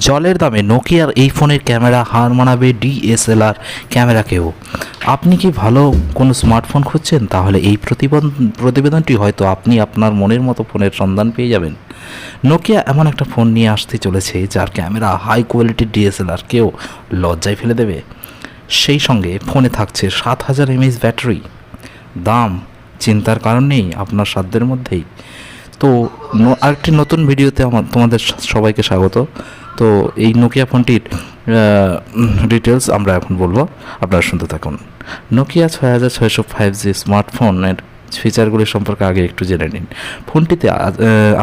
জলের দামে নোকিয়ার এই ফোনের ক্যামেরা হার মানাবে ডিএসএলআর ক্যামেরাকেও। আপনি কি ভালো কোনো স্মার্টফোন খুঁজছেন? তাহলে এই প্রতিবেদনটি হয়তো আপনি আপনার মনের মতো ফোনের সন্ধান পেয়ে যাবেন। নোকিয়া এমন একটা ফোন নিয়ে আসতে চলেছে যার ক্যামেরা হাই কোয়ালিটির ডিএসএলআরকেও লজ্জায় ফেলে দেবে। সেই সঙ্গে ফোনে থাকছে 7000 mAh ব্যাটারি। দাম চিন্তার কারণ নেই, আপনার সাধ্যের মধ্যেই। তো আরেকটি নতুন ভিডিওতে তোমাদের সবাইকে স্বাগত। তো এই নোকিয়া ফোনটির ডিটেলস আমরা এখন বলবো, আপনারা শুনতে থাকুন। নোকিয়া 6600 5G স্মার্টফোনের ফিচারগুলি সম্পর্কে আগে একটু জেনে নিন। ফোনটিতে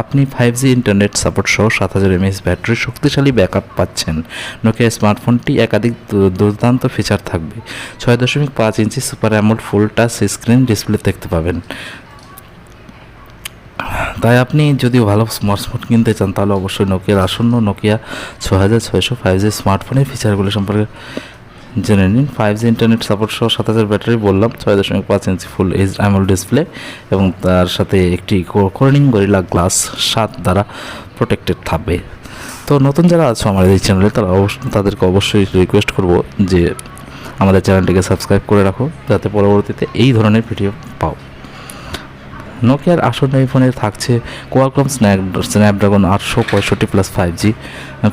আপনি 5G ইন্টারনেট সাপোর্ট সহ 7000 mAh ব্যাটারি শক্তিশালী ব্যাকআপ পাচ্ছেন। নোকিয়া স্মার্টফোনটি একাধিক দুর্দান্ত ফিচার থাকবে। 6.5 inch super AMOLED full touch screen display দেখতে পাবেন। তাই আপনি যদি ভালো স্মার্টফোন কিনতে চান তাহলে অবশ্যই নোকিয়ার আসন্ন নোকিয়া 6600 5G স্মার্টফোনের ফিচারগুলি সম্পর্কে জেনে নিন। 5G ইন্টারনেট সাপোর্ট সহ 7000 ব্যাটারি বললাম, 6.5 ইঞ্চি ফুল এইচ অ্যামোলেড ডিসপ্লে এবং তার সাথে একটি কর্নিং গরিলা গ্লাস 7 দ্বারা প্রোটেক্টেড থাকবে। তো নতুন যারা আছো আমাদের এই চ্যানেলে তাদেরকে অবশ্যই রিকোয়েস্ট করব যে আমাদের চ্যানেলটিকে সাবস্ক্রাইব করে রাখো, যাতে পরবর্তীতে এই ধরনের ভিডিও পাও। নোকিয়ার আসন্ন এই ফোনে থাকছে কোয়ালকম স্ন্যাপড্রাগন 865+ 5G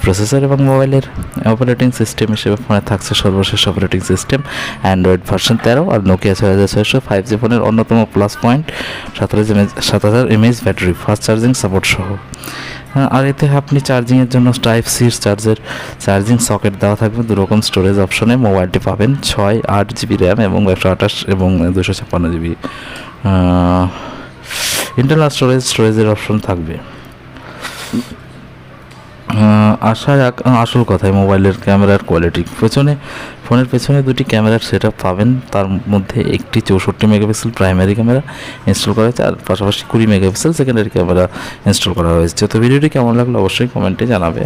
প্রসেসর এবং মোবাইলের অপারেটিং সিস্টেম হিসেবে ফোনে থাকছে সর্বশেষ অপারেটিং সিস্টেম অ্যান্ড্রয়েড ভার্সন 13। আর নোকিয়া 6600 5G ফোনের অন্যতম plus point 7000 mAh battery, fast charging support সহ। আর এতে আপনি চার্জিংয়ের জন্য টাইপ সি চার্জিং সকেট দেওয়া থাকবে। দুরকম স্টোরেজ অপশনে মোবাইলটি পাবেন, 8GB র্যাম এবং 128 এবং 256GB ইন্টারনাল স্টোরেজের অপশন থাকবে। আসল কথায় মোবাইলের ক্যামেরার কোয়ালিটি, ফোনের পেছনে দুটি ক্যামেরার সেট আপ পাবেন। তার মধ্যে একটি 64 মেগাপিক্সেল প্রাইমারি ক্যামেরা ইনস্টল করা হয়েছে, আর পাশাপাশি 20 মেগাপিক্সেল সেকেন্ডারি ক্যামেরা ইনস্টল করা হয়েছে। তো ভিডিওটি কেমন লাগলো অবশ্যই কমেন্টে জানাবে।